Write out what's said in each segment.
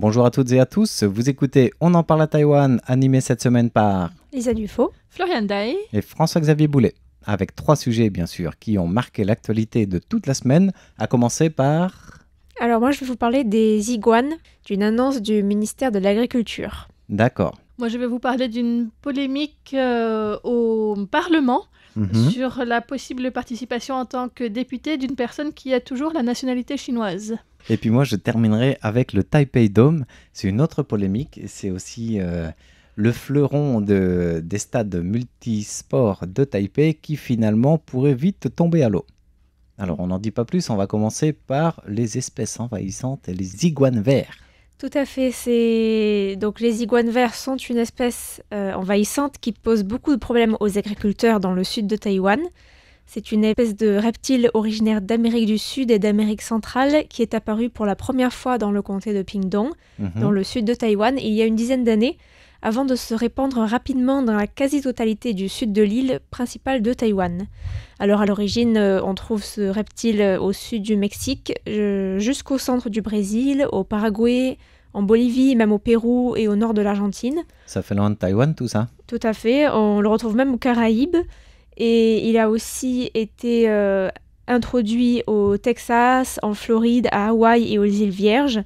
Bonjour à toutes et à tous, vous écoutez On en parle à Taïwan, animé cette semaine par Lisa Dufaux, Florian Day et François-Xavier Boulet, avec 3 sujets bien sûr qui ont marqué l'actualité de toute la semaine, à commencer par... Alors moi je vais vous parler des iguanes, d'une annonce du ministère de l'Agriculture. D'accord. Moi, je vais vous parler d'une polémique au Parlement sur la possible participation en tant que député d'une personne qui a toujours la nationalité chinoise. Et puis moi je terminerai avec le Taipei Dome, c'est une autre polémique, et c'est aussi le fleuron des stades multisports de Taipei qui finalement pourrait vite tomber à l'eau. Alors on n'en dit pas plus, on va commencer par les espèces envahissantes et les iguanes verts. Tout à fait, donc les iguanes verts sont une espèce envahissante qui pose beaucoup de problèmes aux agriculteurs dans le sud de Taïwan. C'est une espèce de reptile originaire d'Amérique du Sud et d'Amérique centrale qui est apparue pour la première fois dans le comté de Pingdong, dans le sud de Taïwan, il y a une dizaine d'années, avant de se répandre rapidement dans la quasi-totalité du sud de l'île principale de Taïwan. Alors à l'origine, on trouve ce reptile au sud du Mexique, jusqu'au centre du Brésil, au Paraguay, en Bolivie, même au Pérou et au nord de l'Argentine. Ça fait loin de Taïwan tout ça? Tout à fait, on le retrouve même aux Caraïbes. Et il a aussi été introduit au Texas, en Floride, à Hawaï et aux îles Vierges,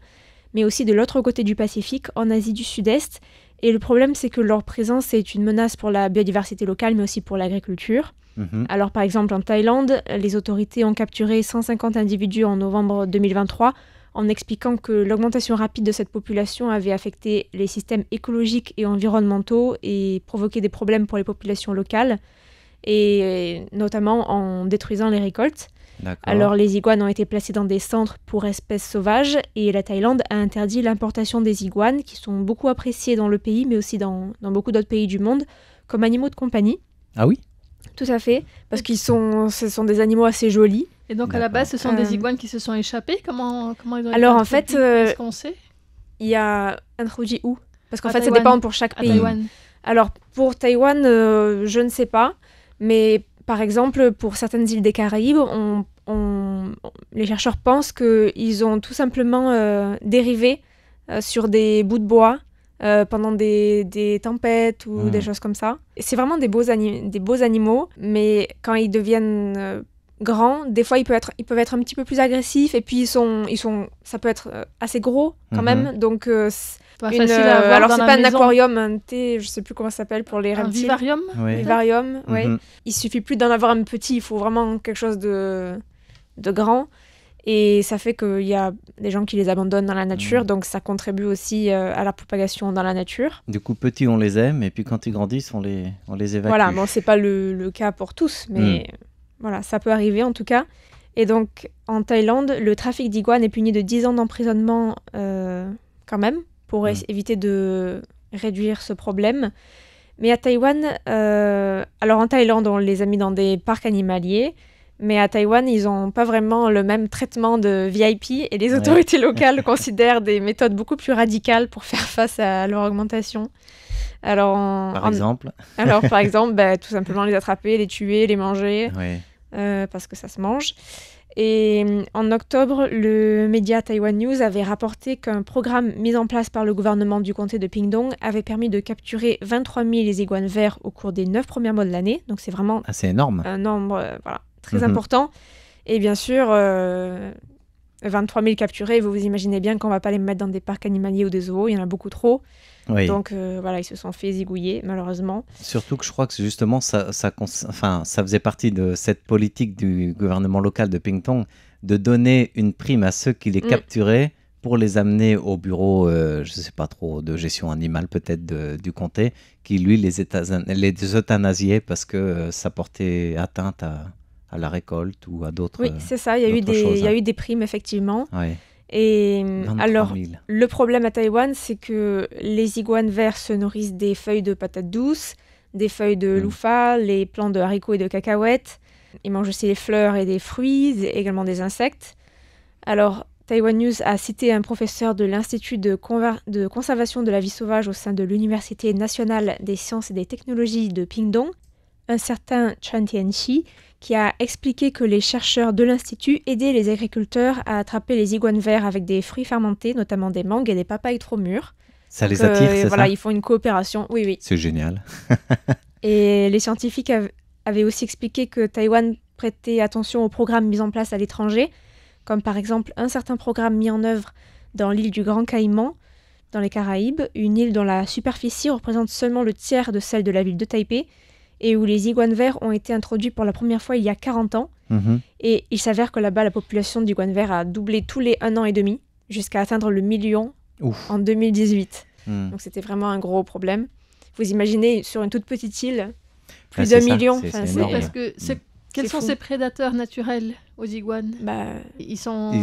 mais aussi de l'autre côté du Pacifique, en Asie du Sud-Est. Et le problème, c'est que leur présence est une menace pour la biodiversité locale, mais aussi pour l'agriculture. Alors, par exemple, en Thaïlande, les autorités ont capturé 150 individus en novembre 2023, en expliquant que l'augmentation rapide de cette population avait affecté les systèmes écologiques et environnementaux et provoqué des problèmes pour les populations locales, et notamment en détruisant les récoltes. D'accord. Alors les iguanes ont été placées dans des centres pour espèces sauvages et la Thaïlande a interdit l'importation des iguanes qui sont beaucoup appréciées dans le pays mais aussi dans beaucoup d'autres pays du monde comme animaux de compagnie. Ah oui? Tout à fait, parce ce sont des animaux assez jolis. Et donc à la base, ce sont des iguanes qui se sont échappés. Comment ils ont été Alors en introduits? fait, Est-ce qu'on sait? il y a introduit où? Parce qu'en À fait Taïwan. ça dépend pour chaque À pays. Taïwan. Alors pour Taïwan, je ne sais pas, mais par exemple pour certaines îles des Caraïbes, les chercheurs pensent qu'ils ont tout simplement dérivé sur des bouts de bois pendant des tempêtes ou des choses comme ça. Et c'est vraiment des beaux animaux, mais quand ils deviennent grands, des fois ils peuvent être un petit peu plus agressifs et puis ça peut être assez gros quand même. Donc Pas facile à avoir alors dans c'est la pas un maison. aquarium, je sais plus comment ça s'appelle pour les Un reptiles. vivarium? Oui. Vivarium, ouais. Il suffit plus d'en avoir un petit, il faut vraiment quelque chose de grand. Et ça fait qu'il y a des gens qui les abandonnent dans la nature, donc ça contribue aussi à la propagation dans la nature. Du coup, petits, on les aime, et puis quand ils grandissent, on les évacue. Voilà, bon, c'est pas le cas pour tous, mais voilà, ça peut arriver en tout cas. Et donc, en Thaïlande, le trafic d'iguanes est puni de 10 ans d'emprisonnement quand même, pour éviter de réduire ce problème. Mais à Taïwan, alors en Thaïlande, on les a mis dans des parcs animaliers, mais à Taïwan, ils n'ont pas vraiment le même traitement de VIP et les autorités locales considèrent des méthodes beaucoup plus radicales pour faire face à leur augmentation. Alors, Par exemple, tout simplement les attraper, les tuer, les manger, parce que ça se mange. Et en octobre, le média Taiwan News avait rapporté qu'un programme mis en place par le gouvernement du comté de Pingdong avait permis de capturer 23 000 iguanes verts au cours des 9 premiers mois de l'année. Donc c'est vraiment c'est énorme. un nombre très important. Et bien sûr, 23 000 capturés, vous imaginez bien qu'on ne va pas les mettre dans des parcs animaliers ou des zoos, il y en a beaucoup trop. Oui. Donc ils se sont fait zigouiller, malheureusement. Surtout que je crois que justement, ça faisait partie de cette politique du gouvernement local de Pingdong de donner une prime à ceux qui les capturaient pour les amener au bureau, je ne sais pas trop, de gestion animale peut-être du comté, qui lui les euthanasiait parce que ça portait atteinte à la récolte ou à d'autres choses. Oui, c'est ça, il y a eu des primes effectivement. Oui. Et 23 000. le problème à Taïwan, c'est que les iguanes verts se nourrissent des feuilles de patates douces, des feuilles de louffa, les plants de haricots et de cacahuètes. Ils mangent aussi les fleurs et des fruits, et également des insectes. Alors, Taiwan News a cité un professeur de l'Institut de conservation de la vie sauvage au sein de l'Université nationale des sciences et des technologies de Pingdong, un certain Chan Tianxi, qui a expliqué que les chercheurs de l'Institut aidaient les agriculteurs à attraper les iguanes verts avec des fruits fermentés, notamment des mangues et des papayes trop mûres. Ça les attire, c'est voilà, ça? ils font une coopération, oui. C'est génial. Et les scientifiques avaient aussi expliqué que Taïwan prêtait attention aux programmes mis en place à l'étranger, comme par exemple un certain programme mis en œuvre dans l'île du Grand Caïman, dans les Caraïbes, une île dont la superficie représente seulement le tiers de celle de la ville de Taipei, et où les iguanes verts ont été introduits pour la première fois il y a 40 ans. Et il s'avère que là-bas, la population d'iguanes verts a doublé tous les 1 an et demi, jusqu'à atteindre le million en 2018. Donc c'était vraiment un gros problème. Vous imaginez, sur une toute petite île, plus d'un million. C'est énorme. Parce que quels sont ces prédateurs naturels aux iguanes? Il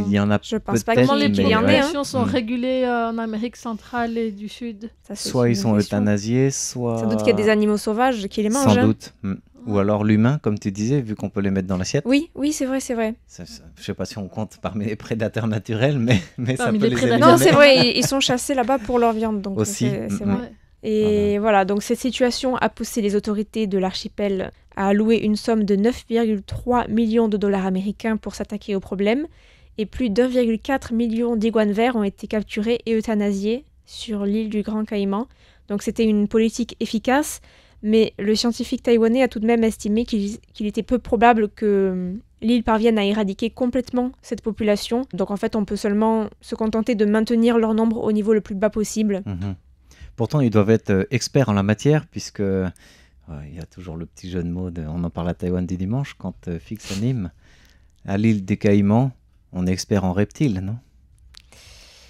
y en a, je pense pas Comment les qu'il y en ait. populations sont régulées en Amérique centrale et du Sud? Soit ils sont euthanasiés, soit... Sans doute qu'il y a des animaux sauvages qui les mangent. Sans doute. Ou alors l'humain, comme tu disais, vu qu'on peut les mettre dans l'assiette. Oui, c'est vrai. Je sais pas si on compte parmi les prédateurs naturels, mais ça peut les éliminer. Non, c'est vrai, ils sont chassés là-bas pour leur viande. Donc aussi. C'est vrai. Et voilà, donc cette situation a poussé les autorités de l'archipel à allouer une somme de 9,3 millions de dollars américains pour s'attaquer au problème, et plus d'1,4 million d'iguanes verts ont été capturés et euthanasiés sur l'île du Grand Caïman. Donc c'était une politique efficace, mais le scientifique taïwanais a tout de même estimé qu'il était peu probable que l'île parvienne à éradiquer complètement cette population. Donc en fait, on peut seulement se contenter de maintenir leur nombre au niveau le plus bas possible. Pourtant, ils doivent être experts en la matière, puisque il y a toujours le petit jeu de mots, on en parle à Taïwan dès dimanche, quand Fix anime. À l'île des Caïmans, on est expert en reptiles, non?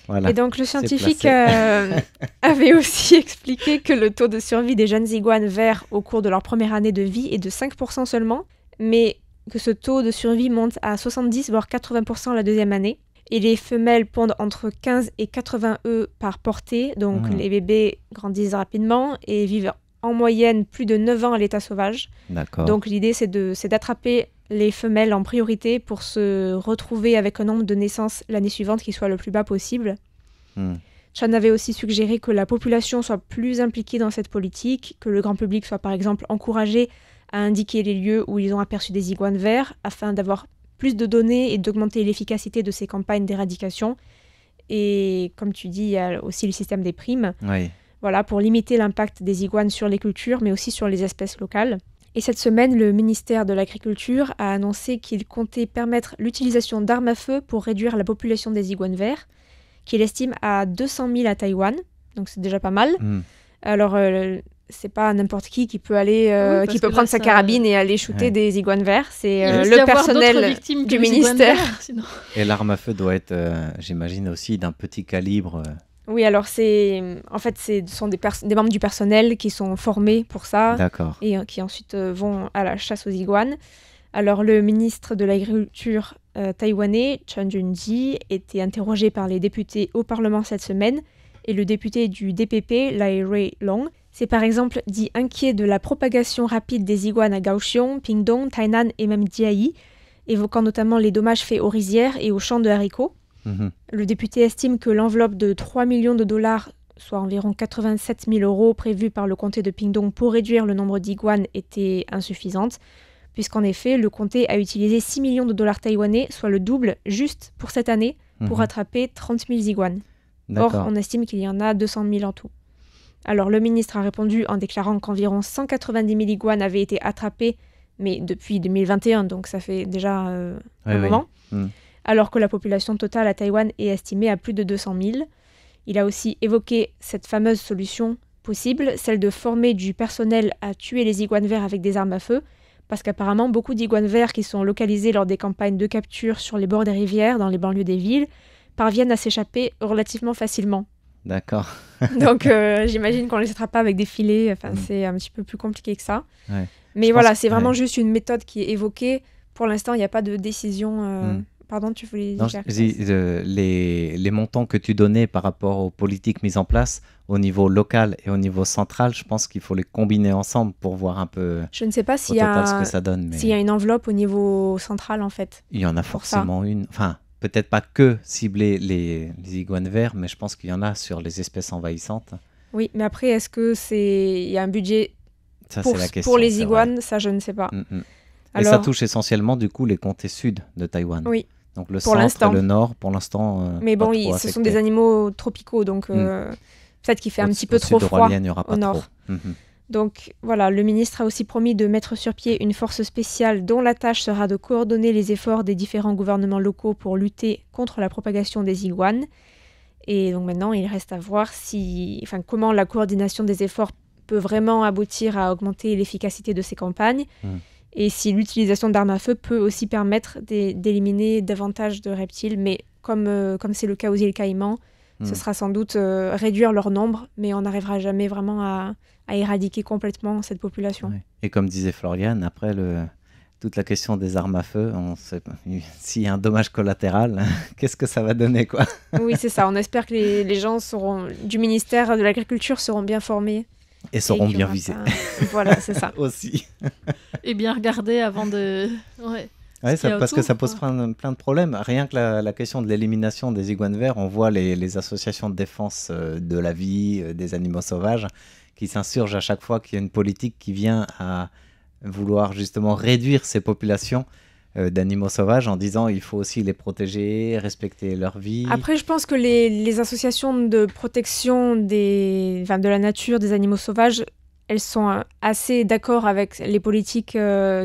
Voilà. Et donc le scientifique avait aussi expliqué que le taux de survie des jeunes iguanes verts au cours de leur première année de vie est de 5% seulement, mais que ce taux de survie monte à 70 voire 80% la deuxième année. Et les femelles pondent entre 15 et 80 œufs par portée, donc les bébés grandissent rapidement et vivent en moyenne plus de 9 ans à l'état sauvage. D'accord. Donc l'idée c'est d'attraper les femelles en priorité pour se retrouver avec un nombre de naissances l'année suivante qui soit le plus bas possible. Chan avait aussi suggéré que la population soit plus impliquée dans cette politique, que le grand public soit par exemple encouragé à indiquer les lieux où ils ont aperçu des iguanes verts afin d'avoir plus de données et d'augmenter l'efficacité de ces campagnes d'éradication. Et comme tu dis, il y a aussi le système des primes. Voilà, pour limiter l'impact des iguanes sur les cultures, mais aussi sur les espèces locales. Et cette semaine, le ministère de l'Agriculture a annoncé qu'il comptait permettre l'utilisation d'armes à feu pour réduire la population des iguanes verts, qu'il estime à 200 000 à Taïwan, donc c'est déjà pas mal. Alors, c'est pas n'importe qui peut aller, qui peut prendre sa carabine et aller shooter des iguanes verts. C'est le personnel du ministère. Verts, et l'arme à feu doit être, j'imagine aussi, d'un petit calibre. Oui, alors ce sont des membres du personnel qui sont formés pour ça. D'accord. Et qui ensuite vont à la chasse aux iguanes. Alors le ministre de l'Agriculture taïwanais, Chan Jun-ji, était interrogé par les députés au Parlement cette semaine. Et le député du DPP, Lai Rui-long, s'est par exemple dit inquiet de la propagation rapide des iguanes à Kaohsiung, Pingdong, Tainan et même Jiayi, évoquant notamment les dommages faits aux rizières et aux champs de haricots. Le député estime que l'enveloppe de 3 millions de dollars, soit environ 87 000 euros prévue par le comté de Pingdong pour réduire le nombre d'iguanes, était insuffisante, puisqu'en effet, le comté a utilisé 6 millions de dollars taïwanais, soit le double, juste pour cette année, pour attraper 30 000 iguanes. Or, on estime qu'il y en a 200 000 en tout. Alors, le ministre a répondu en déclarant qu'environ 190 000 iguanes avaient été attrapées, mais depuis 2021, donc ça fait déjà un moment. Alors que la population totale à Taïwan est estimée à plus de 200 000. Il a aussi évoqué cette fameuse solution possible, celle de former du personnel à tuer les iguanes verts avec des armes à feu, parce qu'apparemment beaucoup d'iguanes verts qui sont localisés lors des campagnes de capture sur les bords des rivières, dans les banlieues des villes, parviennent à s'échapper relativement facilement. D'accord. Donc j'imagine qu'on ne les attrape pas avec des filets, c'est un petit peu plus compliqué que ça. Mais voilà, c'est vraiment juste une méthode qui est évoquée. Pour l'instant, il n'y a pas de décision... Pardon, tu voulais dire les montants que tu donnais par rapport aux politiques mises en place au niveau local et au niveau central, je pense qu'il faut les combiner ensemble pour voir un peu je ne sais pas ce que ça donne. Mais... s'il y a une enveloppe au niveau central, en fait. Il y en a forcément une. Enfin, peut-être pas que cibler les iguanes verts, mais je pense qu'il y en a sur les espèces envahissantes. Oui, mais après, est-ce que il y a un budget Ça, c'est la question. Pour les c'est iguanes, ça, je ne sais pas. vrai. Et Alors, ça touche essentiellement, du coup, les comtés sud de Taïwan. oui, Donc le pour centre l'instant. et le nord, pour l'instant, mais pas bon, trop ce sont affectés. des animaux tropicaux, donc peut-être qu'il fait un petit peu Au trop sud de froid Roilian, il n'y aura au pas nord. trop. Mhm. Donc voilà, le ministre a aussi promis de mettre sur pied une force spéciale dont la tâche sera de coordonner les efforts des différents gouvernements locaux pour lutter contre la propagation des iguanes. Et donc maintenant, il reste à voir comment la coordination des efforts peut vraiment aboutir à augmenter l'efficacité de ces campagnes. Et si l'utilisation d'armes à feu peut aussi permettre d'éliminer davantage de reptiles. Mais comme c'est le cas aux îles Caïmans, ce sera sans doute réduire leur nombre, mais on n'arrivera jamais vraiment à éradiquer complètement cette population. Ouais. Et comme disait Florian, après toute la question des armes à feu, s'il y a un dommage collatéral, qu'est-ce que ça va donner, quoi? Oui, c'est ça. On espère que les gens du ministère de l'Agriculture seront bien formés. Et seront qu'il y bien aura visés. pas- Voilà, c'est ça. Aussi. Et bien regarder avant de... Ouais. Ouais, qu'il y a parce que autour, ça pose quoi. plein de problèmes. Rien que la question de l'élimination des iguanes verts, on voit les associations de défense de la vie, des animaux sauvages, qui s'insurgent à chaque fois qu'il y a une politique qui vient à vouloir justement réduire ces populations d'animaux sauvages en disant il faut aussi les protéger, respecter leur vie. Après, je pense que les associations de protection de la nature, des animaux sauvages, elles sont assez d'accord avec les politiques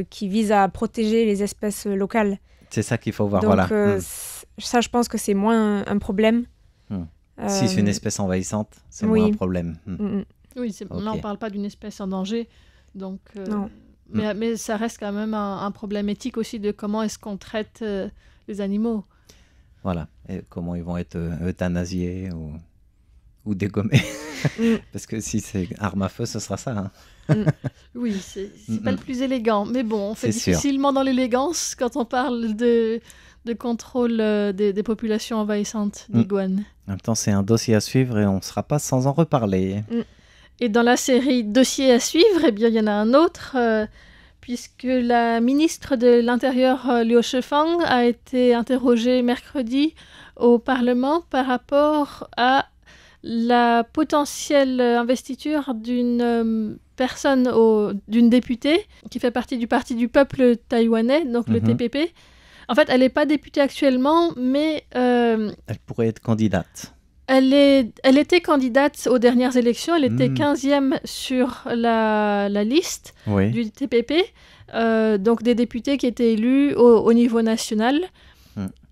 qui visent à protéger les espèces locales. C'est ça qu'il faut voir. Donc, Voilà. ça, je pense que c'est moins un problème. Si c'est une espèce envahissante, c'est oui. moins un problème. Oui, Ok. là, on ne parle pas d'une espèce en danger. Donc, Non. mais ça reste quand même un problème éthique aussi de comment est-ce qu'on traite les animaux. Voilà. Et comment ils vont être euthanasiés ou dégommés. Parce que si c'est arme à feu, ce sera ça. Hein. Oui, c'est pas le plus élégant. Mais bon, on fait C'est sûr. difficilement dans l'élégance quand on parle de contrôle des populations envahissantes d'iguanes. En même temps, c'est un dossier à suivre et on ne sera pas sans en reparler. Et dans la série Dossier à suivre, eh bien, il y en a un autre, puisque la ministre de l'Intérieur, Liu Shifang, a été interrogée mercredi au Parlement par rapport à la potentielle investiture d'une d'une députée qui fait partie du Parti du peuple taïwanais, donc le TPP. En fait, elle n'est pas députée actuellement, mais... Elle pourrait être candidate. Elle était candidate aux dernières élections, elle était 15e sur la liste du TPP, donc des députés qui étaient élus au niveau national.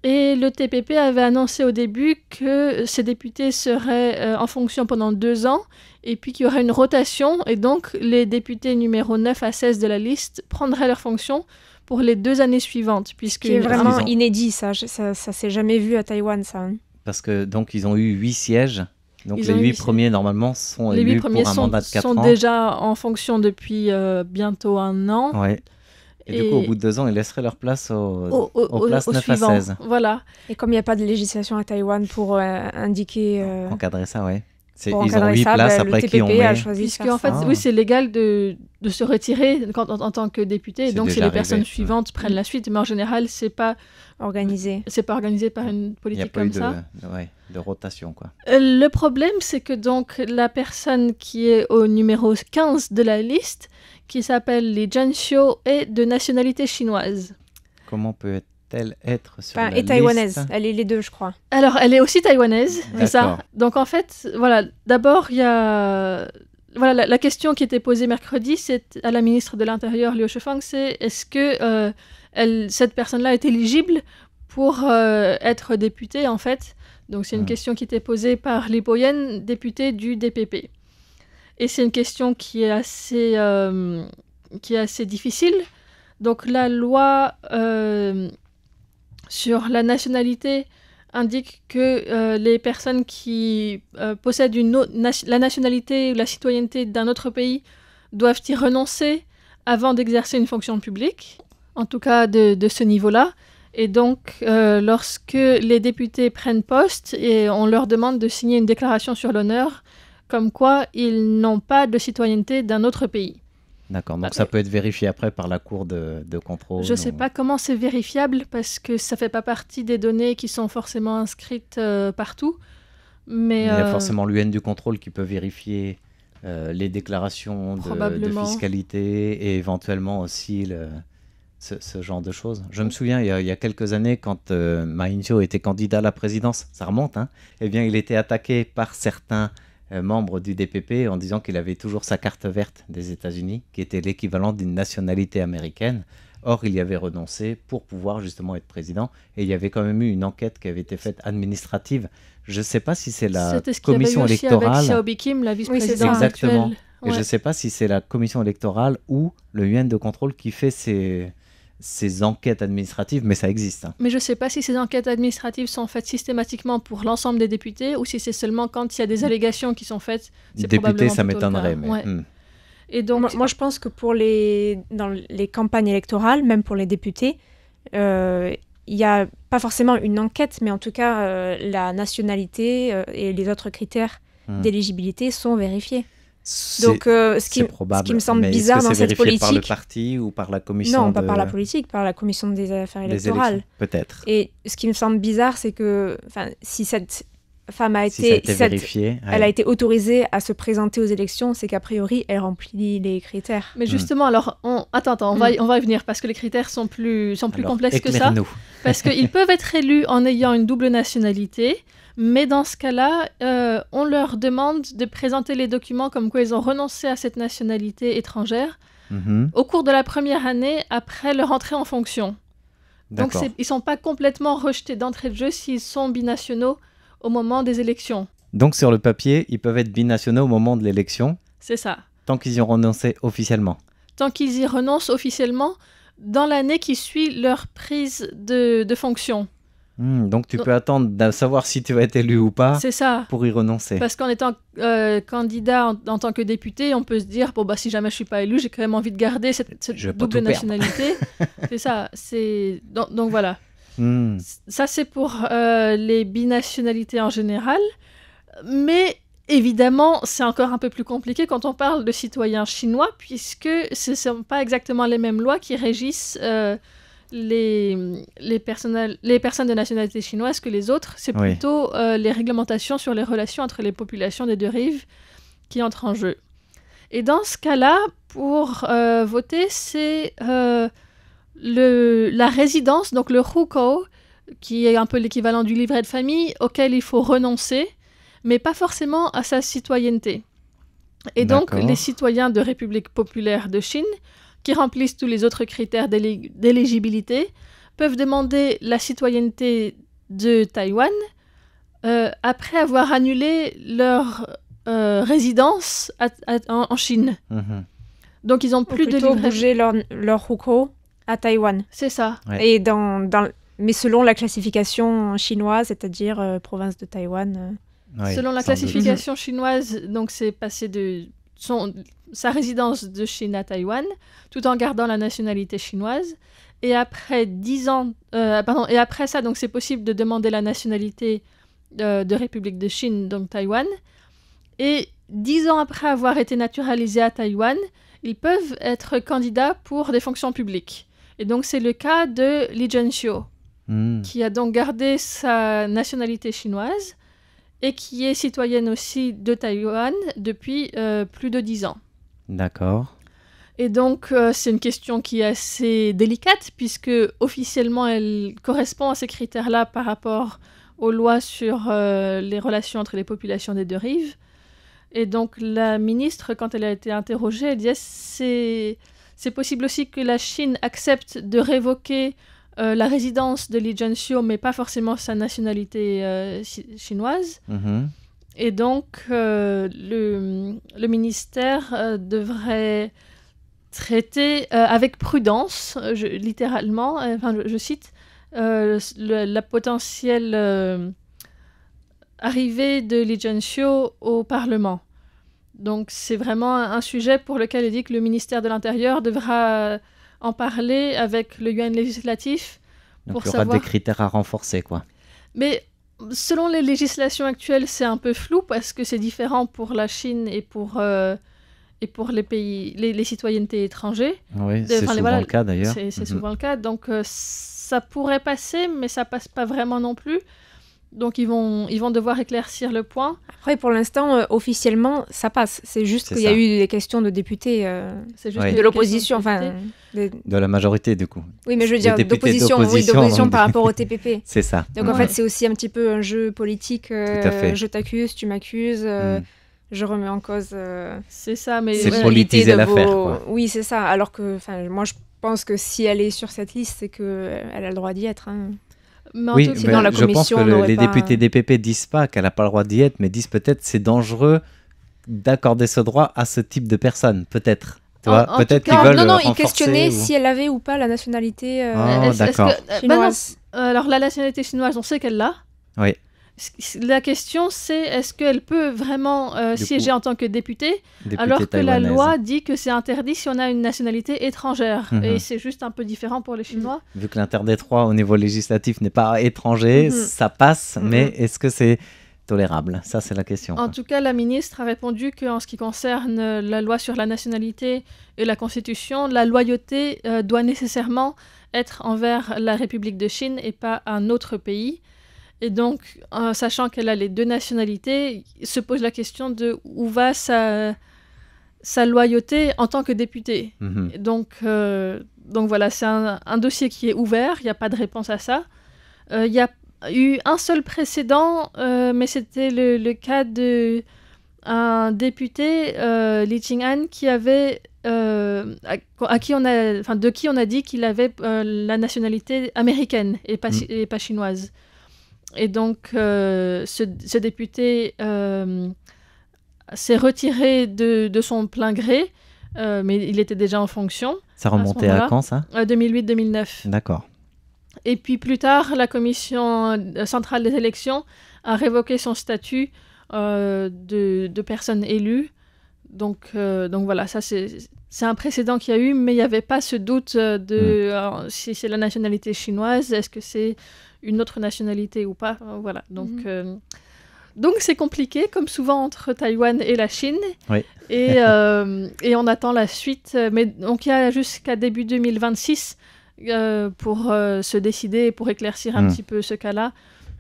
Et le TPP avait annoncé au début que ces députés seraient en fonction pendant 2 ans, et puis qu'il y aurait une rotation, et donc les députés numéro 9 à 16 de la liste prendraient leur fonction pour les 2 années suivantes. Ce qui est vraiment inédit, ça s'est jamais vu à Taïwan, ça. Hein. Parce que donc ils ont eu 8 sièges. Donc les 8 premiers normalement sont élus pour un mandat de 4 ans. Les 8 premiers sont déjà en fonction depuis bientôt 1 an. Ouais. Et du coup, au bout de 2 ans, ils laisseraient leur place aux places 9 suivant. à 16. Voilà. Et comme il n'y a pas de législation à Taïwan pour indiquer... encadrer ça, ouais. Pour ils ont 8 places après qui on met. Puisque en fait, oui, c'est légal de se retirer en tant que député. Donc, c'est les personnes suivantes prennent la suite. Mais en général, c'est pas organisé. C'est pas organisé par une politique comme ça. Il n'y a pas eu de rotation, quoi. Le problème, c'est que donc la personne qui est au numéro 15 de la liste, qui s'appelle Li Jianxiu, est de nationalité chinoise. Comment peut-elle être sur la liste ? Et taïwanaise. Elle est les deux, je crois. Alors, elle est aussi taïwanaise, c'est ça. Donc, en fait, voilà, d'abord, il y a... Voilà, la question qui était posée mercredi, c'est à la ministre de l'Intérieur, Liu Shifang, c'est est-ce que cette personne-là est éligible pour être députée, en fait. Donc, c'est une question qui était posée par Li Boyan, député du DPP. Et c'est une question qui est assez difficile. Donc, la loi sur la nationalité indique que les personnes qui possèdent la nationalité ou la citoyenneté d'un autre pays doivent y renoncer avant d'exercer une fonction publique, en tout cas de ce niveau-là. Et donc, lorsque les députés prennent poste, et on leur demande de signer une déclaration sur l'honneur, comme quoi ils n'ont pas de citoyenneté d'un autre pays. D'accord, donc ça peut être vérifié après par la cour de contrôle. Je ne sais pas comment c'est vérifiable, parce que ça ne fait pas partie des données qui sont forcément inscrites partout. Mais il y a forcément l'UN du contrôle qui peut vérifier les déclarations de fiscalité et éventuellement aussi ce genre de choses. Je me souviens, il y a quelques années, quand Ma Ying-jeou était candidat à la présidence, ça remonte, hein, eh bien, il était attaqué par certains membre du DPP en disant qu'il avait toujours sa carte verte des États-Unis, qui était l'équivalent d'une nationalité américaine. Or, il y avait renoncé pour pouvoir justement être président. Et il y avait quand même eu une enquête qui avait été faite administrative. Je ne sais pas si c'est la commission électorale. Avec Xiaobi Kim, la vice-présidente exactement. actuelle. Et je ne sais pas si c'est la commission électorale ou le yuan de contrôle qui fait ces enquêtes administratives, mais ça existe. Hein. Mais je ne sais pas si ces enquêtes administratives sont faites systématiquement pour l'ensemble des députés ou si c'est seulement quand il y a des allégations qui sont faites. Députés, ça m'étonnerait. Mais... Ouais. Et donc, moi, je pense que dans les campagnes électorales, même pour les députés, il n'y a pas forcément une enquête, mais en tout cas, la nationalité et les autres critères d'éligibilité sont vérifiés. Donc, ce qui me semble bizarre dans cette politique... par le parti ou par la commission Non, pas par la politique, par la commission des affaires électorales. Peut-être. Et ce qui me semble bizarre, c'est que si cette femme a été vérifiée, elle a été autorisée à se présenter aux élections, c'est qu'a priori, elle remplit les critères. Mais justement, alors, on va y venir, parce que les critères sont plus complexes que ça. Parce qu'ils peuvent être élus en ayant une double nationalité. Mais dans ce cas-là, on leur demande de présenter les documents comme quoi ils ont renoncé à cette nationalité étrangère au cours de la première année après leur entrée en fonction. Donc, ils ne sont pas complètement rejetés d'entrée de jeu s'ils sont binationaux au moment des élections. Donc, sur le papier, ils peuvent être binationaux au moment de l'élection. C'est ça. Tant qu'ils y ont renoncé officiellement. Tant qu'ils y renoncent officiellement dans l'année qui suit leur prise de fonction. Donc tu peux attendre de savoir si tu vas être élu ou pas pour y renoncer. Parce qu'en étant candidat en tant que député, on peut se dire, si jamais je ne suis pas élu, j'ai quand même envie de garder cette double nationalité. C'est ça. Donc voilà. Ça, c'est pour les binationalités en général. Mais évidemment, c'est encore un peu plus compliqué quand on parle de citoyens chinois, puisque ce ne sont pas exactement les mêmes lois qui régissent... les personnes de nationalité chinoise que les autres, c'est plutôt les réglementations sur les relations entre les populations des deux rives qui entrent en jeu. Et dans ce cas-là, pour voter, c'est la résidence, donc le hukou, qui est un peu l'équivalent du livret de famille, auquel il faut renoncer, mais pas forcément à sa citoyenneté. Et donc, les citoyens de République populaire de Chine, qui remplissent tous les autres critères d'éligibilité, peuvent demander la citoyenneté de Taïwan après avoir annulé leur résidence en Chine. Donc, ils n'ont plus de livret. Bouger leur hukou à Taïwan. C'est ça. Ouais. Et mais selon la classification chinoise, c'est-à-dire province de Taïwan. Selon la classification chinoise, donc c'est passé de sa résidence de Chine à Taïwan, tout en gardant la nationalité chinoise. Et après 10 ans, et après ça, donc c'est possible de demander la nationalité de République de Chine, donc Taïwan. Et 10 ans après avoir été naturalisés à Taïwan, ils peuvent être candidats pour des fonctions publiques. Et donc c'est le cas de Li Zhenxiu, qui a donc gardé sa nationalité chinoise et qui est citoyenne aussi de Taïwan depuis plus de 10 ans. D'accord. Et donc, c'est une question qui est assez délicate, puisque officiellement, elle correspond à ces critères-là par rapport aux lois sur les relations entre les populations des deux rives. Et donc, la ministre, quand elle a été interrogée, elle disait c'est possible aussi que la Chine accepte de révoquer la résidence de Li Zhenxiu, mais pas forcément sa nationalité chinoise. Et donc, le ministère devrait traiter avec prudence, littéralement, je cite, la potentielle arrivée de Li Zhenxiu au Parlement. Donc, c'est vraiment un sujet pour lequel il dit que le ministère de l'Intérieur devra en parler avec le yuan législatif. Donc, il y aura des critères à renforcer, quoi. Mais selon les législations actuelles, c'est un peu flou parce que c'est différent pour la Chine et pour les pays, les citoyennetés étrangères. Oui, c'est souvent le cas d'ailleurs. C'est souvent le cas. Donc, ça pourrait passer, mais ça passe pas vraiment non plus. Donc ils vont devoir éclaircir le point. Après, pour l'instant, officiellement, ça passe. C'est juste qu'il y a eu des questions de députés de l'opposition, de la majorité du coup. Oui, mais je veux dire d'opposition par rapport au TPP. C'est ça. Donc en fait, c'est aussi un petit peu un jeu politique. Je t'accuse, tu m'accuses. Je remets en cause. C'est ça, mais c'est politiser l'affaire. Quoi. Oui, c'est ça. Alors que, moi, je pense que si elle est sur cette liste, c'est qu'elle a le droit d'y être. Hein. Mais oui, mais la je pense que les députés DPP disent pas qu'elle n'a pas le droit d'y être, mais disent peut-être c'est dangereux d'accorder ce droit à ce type de personnes, peut-être. Tu vois, peut-être qu'ils veulent non, ils questionnaient si elle avait ou pas la nationalité d'accord. chinoise. Alors la nationalité chinoise, on sait qu'elle l'a. Oui. La question, c'est est-ce qu'elle peut vraiment siéger en tant que députée alors que la loi dit que c'est interdit si on a une nationalité étrangère. Et c'est juste un peu différent pour les Chinois. Vu que l'interdétroit au niveau législatif n'est pas étranger, ça passe, mais est-ce que c'est tolérable? Ça, c'est la question. En tout cas, la ministre a répondu qu'en ce qui concerne la loi sur la nationalité et la Constitution, la loyauté doit nécessairement être envers la République de Chine et pas un autre pays. Et donc, sachant qu'elle a les deux nationalités, se pose la question de où va sa loyauté en tant que députée. Donc voilà, c'est un dossier qui est ouvert, il n'y a pas de réponse à ça. Il y a eu un seul précédent, mais c'était le cas d'un député, Li Ching-an, qui avait, de qui on a dit qu'il avait la nationalité américaine et pas chinoise. Et donc, ce député s'est retiré de son plein gré, mais il était déjà en fonction. Ça remontait à quand, ça 2008-2009. D'accord. Et puis plus tard, la Commission centrale des élections a révoqué son statut de personne élue. Donc voilà, ça c'est un précédent qu'il y a eu, mais il n'y avait pas ce doute si c'est la nationalité chinoise, est-ce que c'est une autre nationalité ou pas, voilà. Donc c'est compliqué, comme souvent entre Taïwan et la Chine. Oui. Et on attend la suite. Mais donc il y a jusqu'à début 2026 pour se décider, pour éclaircir un petit peu ce cas-là,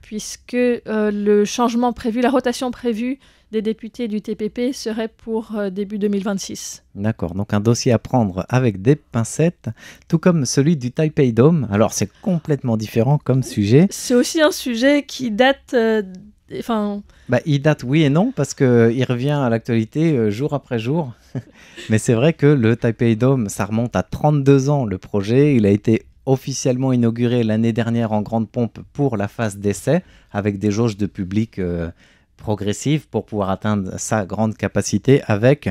puisque le changement prévu, la rotation prévue des députés du TPP serait pour début 2026. D'accord, donc un dossier à prendre avec des pincettes, tout comme celui du Taipei Dome. Alors c'est complètement différent comme sujet. C'est aussi un sujet qui date... il date oui et non, parce qu'il revient à l'actualité jour après jour. Mais c'est vrai que le Taipei Dome, ça remonte à 32 ans le projet. Il a été officiellement inauguré l'année dernière en grande pompe pour la phase d'essai, avec des jauges de public progressive pour pouvoir atteindre sa grande capacité avec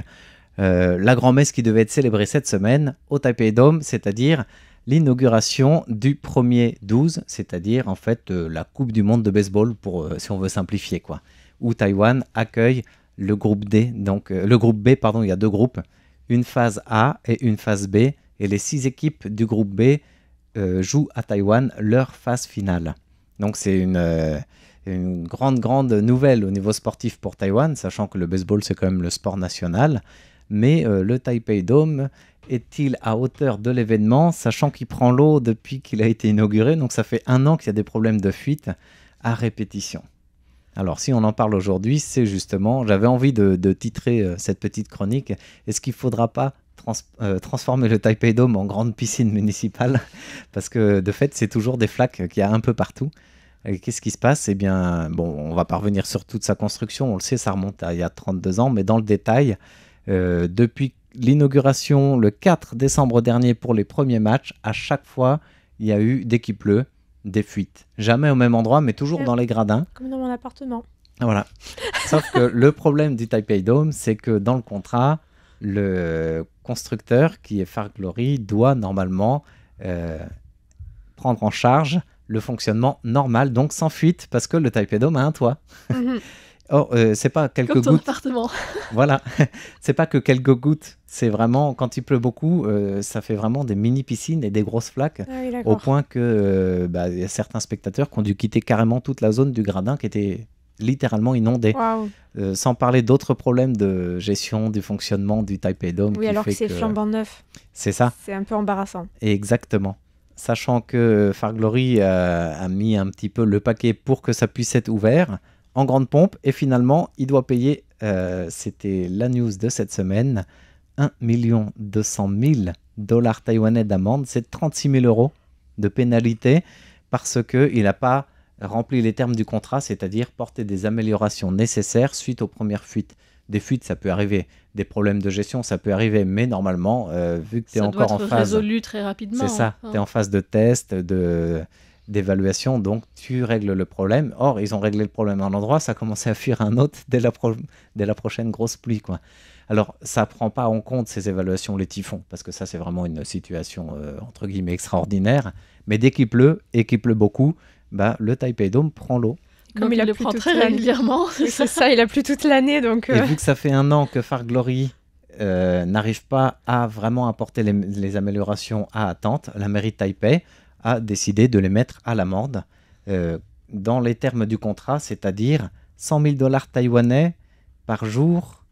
la grand-messe qui devait être célébrée cette semaine au Taipei Dome, c'est-à-dire l'inauguration du premier 12, c'est-à-dire en fait la Coupe du Monde de baseball, si on veut simplifier, quoi, où Taïwan accueille le groupe D, donc le groupe B, pardon, il y a deux groupes, une phase A et une phase B, et les 6 équipes du groupe B jouent à Taïwan leur phase finale. Donc c'est une grande nouvelle au niveau sportif pour Taïwan, sachant que le baseball, c'est quand même le sport national. Mais le Taipei Dome est-il à hauteur de l'événement, sachant qu'il prend l'eau depuis qu'il a été inauguré? Donc ça fait 1 an qu'il y a des problèmes de fuite à répétition. Alors si on en parle aujourd'hui, c'est justement, j'avais envie de titrer cette petite chronique, est-ce qu'il ne faudra pas transformer le Taipei Dome en grande piscine municipale? Parce que de fait, c'est toujours des flaques qu'il y a un peu partout. Et qu'est-ce qui se passe? Eh bien, on ne va pas revenir sur toute sa construction, on le sait, ça remonte à il y a 32 ans, mais dans le détail, depuis l'inauguration le 4 décembre dernier pour les premiers matchs, à chaque fois, il y a eu, dès qu'il pleut, des fuites. Jamais au même endroit, mais toujours dans les gradins. Comme dans mon appartement. Voilà. Sauf que le problème du Taipei Dome, c'est que dans le contrat, le constructeur, qui est Far Glory, doit normalement prendre en charge le fonctionnement normal, donc sans fuite, parce que le Taipei Dome a un toit. Or, c'est pas quelques comme ton gouttes. Appartement. Voilà, c'est pas que quelques gouttes. C'est vraiment, quand il pleut beaucoup, ça fait vraiment des mini-piscines et des grosses flaques, au point que y a certains spectateurs qui ont dû quitter carrément toute la zone du gradin qui était littéralement inondée. Wow. Sans parler d'autres problèmes de gestion, du fonctionnement du Taipei Dome. Oui, alors que c'est flambant neuf. C'est ça. C'est un peu embarrassant. Et exactement. sachant que Far Glory a mis un petit peu le paquet pour que ça puisse être ouvert en grande pompe, et finalement, il doit payer, c'était la news de cette semaine, 1 200 000 $ taïwanais d'amende, c'est 36 000 € de pénalité, parce qu'il n'a pas rempli les termes du contrat, c'est-à-dire porter des améliorations nécessaires suite aux premières fuites. Des fuites, ça peut arriver, des problèmes de gestion, ça peut arriver, mais normalement, vu que tu es encore en phase... Ça doit être résolu très rapidement. C'est ça, tu es en phase de test, d'évaluation, donc tu règles le problème. Or, ils ont réglé le problème à un endroit, ça a commencé à fuir un autre dès la prochaine grosse pluie, quoi. Alors, ça ne prend pas en compte ces évaluations, les typhons, parce que ça, c'est vraiment une situation, entre guillemets, extraordinaire. Mais dès qu'il pleut, et qu'il pleut beaucoup, le Taipei Dome prend l'eau. Comme il le prend très régulièrement. C'est ça, il a plu toute l'année. Donc Et vu que ça fait 1 an que Far Glory n'arrive pas à vraiment apporter les améliorations à attente, la mairie de Taipei a décidé de les mettre à l'amende dans les termes du contrat, c'est-à-dire 100 000 $ taïwanais par jour,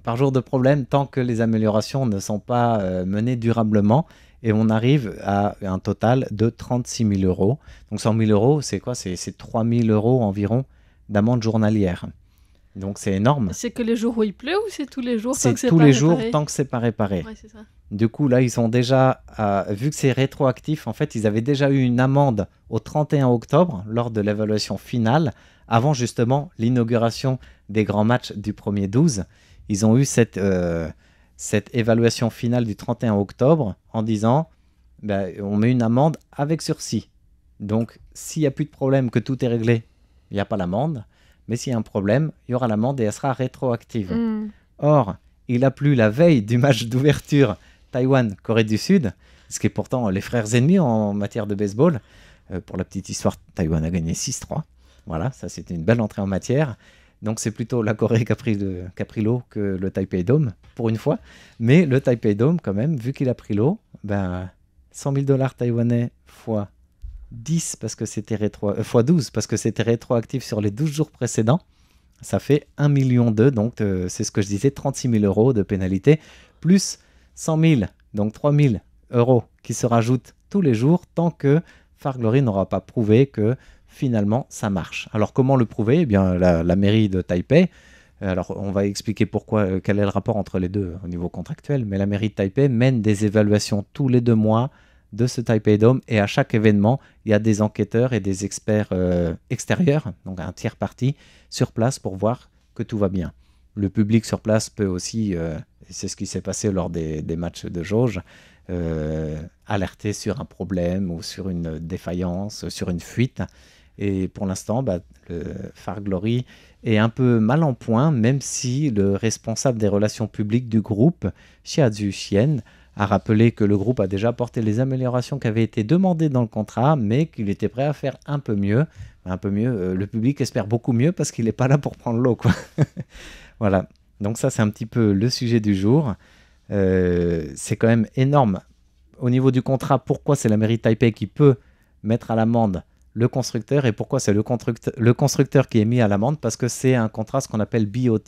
par jour de problème, tant que les améliorations ne sont pas menées durablement. Et on arrive à un total de 36 000 €. Donc 100 000 €, c'est quoi ? C'est 3 000 € environ d'amende journalière. Donc c'est énorme. C'est que les jours où il pleut ou c'est tous les jours tant que c'est tous les jours tant que c'est pas réparé. Ouais, c'est ça. Du coup, là, ils sont déjà, vu que c'est rétroactif, en fait, ils avaient déjà eu une amende au 31 octobre lors de l'évaluation finale, avant justement l'inauguration des grands matchs du 1er 12. Ils ont eu cette évaluation finale du 31 octobre en disant on met une amende avec sursis. Donc, s'il n'y a plus de problème, que tout est réglé, il n'y a pas l'amende. Mais s'il y a un problème, il y aura l'amende et elle sera rétroactive. Or, il a plu la veille du match d'ouverture Taïwan-Corée du Sud, ce qui est pourtant les frères ennemis en matière de baseball. Pour la petite histoire, Taïwan a gagné 6-3. Voilà, ça c'était une belle entrée en matière. Donc c'est plutôt la Corée qui a pris l'eau que le Taipei Dome, pour une fois. Mais le Taipei Dome, quand même, vu qu'il a pris l'eau, 100 000 $ taïwanais fois 10 parce que c'était fois 12 parce que c'était rétroactif sur les 12 jours précédents, ça fait 1,2 million. Donc c'est ce que je disais, 36 000 € de pénalité, plus 100 000, donc 3 000 € qui se rajoutent tous les jours tant que Far Glory n'aura pas prouvé que finalement ça marche. Alors comment le prouver ? Eh bien la mairie de Taipei, alors on va expliquer pourquoi, quel est le rapport entre les deux au niveau contractuel, mais la mairie de Taipei mène des évaluations tous les 2 mois de ce Taipei Dome, et à chaque événement, il y a des enquêteurs et des experts extérieurs, donc un tiers parti, sur place pour voir que tout va bien. Le public sur place peut aussi, c'est ce qui s'est passé lors des matchs de jauge, alerter sur un problème ou sur une défaillance, sur une fuite. Et pour l'instant, le Far Glory est un peu mal en point, même si le responsable des relations publiques du groupe, Xia Zhuxian, a rappelé que le groupe a déjà apporté les améliorations qui avaient été demandées dans le contrat, mais qu'il était prêt à faire un peu mieux. Le public espère beaucoup mieux parce qu'il n'est pas là pour prendre l'eau, quoi. Voilà. Donc ça, c'est un petit peu le sujet du jour. C'est quand même énorme. Au niveau du contrat, pourquoi c'est la mairie de Taipei qui peut mettre à l'amende le constructeur, et pourquoi c'est le constructeur qui est mis à l'amende ? Parce que c'est un contrat, ce qu'on appelle BOT.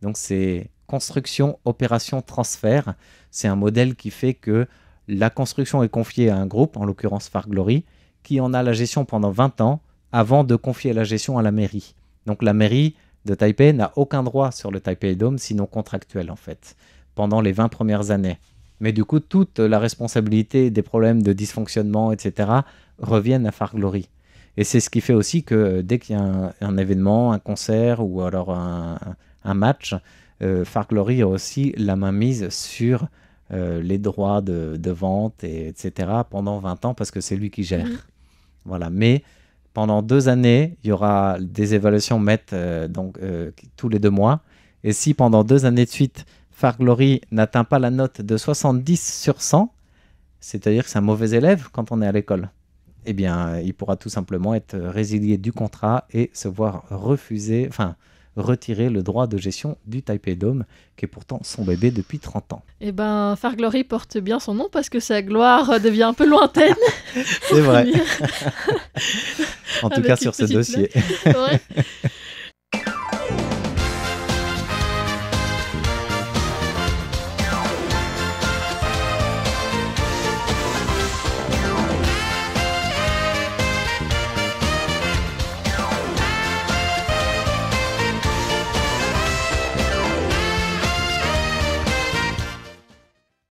Donc c'est construction, opération, transfert. C'est un modèle qui fait que la construction est confiée à un groupe, en l'occurrence Far Glory, qui en a la gestion pendant 20 ans avant de confier la gestion à la mairie. Donc la mairie de Taipei n'a aucun droit sur le Taipei Dome, sinon contractuel en fait, pendant les 20 premières années. Mais du coup, toute la responsabilité des problèmes de dysfonctionnement, etc., reviennent à Far Glory. Et c'est ce qui fait aussi que dès qu'il y a un événement, un concert ou alors un match, Far Glory a aussi la main mise sur les droits de vente, etc. pendant 20 ans parce que c'est lui qui gère. Voilà. Mais pendant 2 années, il y aura des évaluations tous les 2 mois. Et si pendant 2 années de suite, Far Glory n'atteint pas la note de 70 sur 100, c'est-à-dire que c'est un mauvais élève quand on est à l'école, eh bien, il pourra tout simplement être résilié du contrat et se voir retirer le droit de gestion du Taipei Dome, qui est pourtant son bébé depuis 30 ans. Eh bien, Far Glory porte bien son nom parce que sa gloire devient un peu lointaine. C'est vrai. En tout cas, sur ce dossier. Ouais.